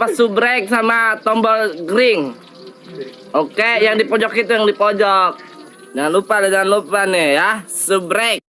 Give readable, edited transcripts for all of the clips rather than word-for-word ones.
pas subrek sama tombol ring. Oke, yang di pojok itu yang di pojok. Jangan lupa nih ya, subrek.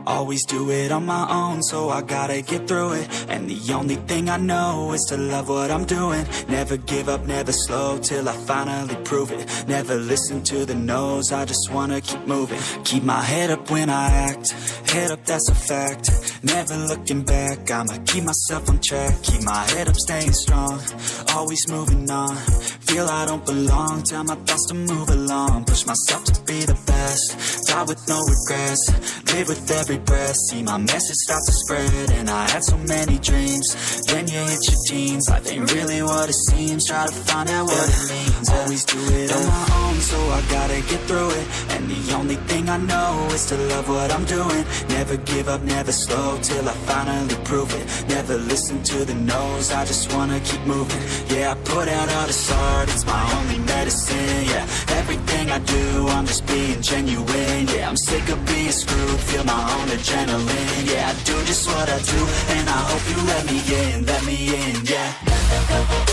Always do it on my own, so I gotta get through it. And the only thing I know is to love what I'm doing. Never give up, never slow, till I finally prove it. Never listen to the no's, I just wanna keep moving. Keep my head up when I act, head up, that's a fact. Never looking back, I'ma keep myself on track. Keep my head up, staying strong, always moving on. feel I don't belong, tell my thoughts to move along, push myself to be the best, die with no regrets, live with every breath, see my message start to spread, and I had so many dreams, then you hit your teens, life ain't really what it seems, try to find out what it means, always do it on my own, so I gotta get through it, and the only thing I know is to love what I'm doing, never give up, never slow, till I finally prove it, never listen to the no's, I just wanna keep moving, yeah, I put out all this art, it's my only medicine, yeah, everything I do, I'm just being genuine, yeah, I'm sick of being screwed, feel my own adrenaline, yeah, I do just what I do, and I hope you let me in, yeah.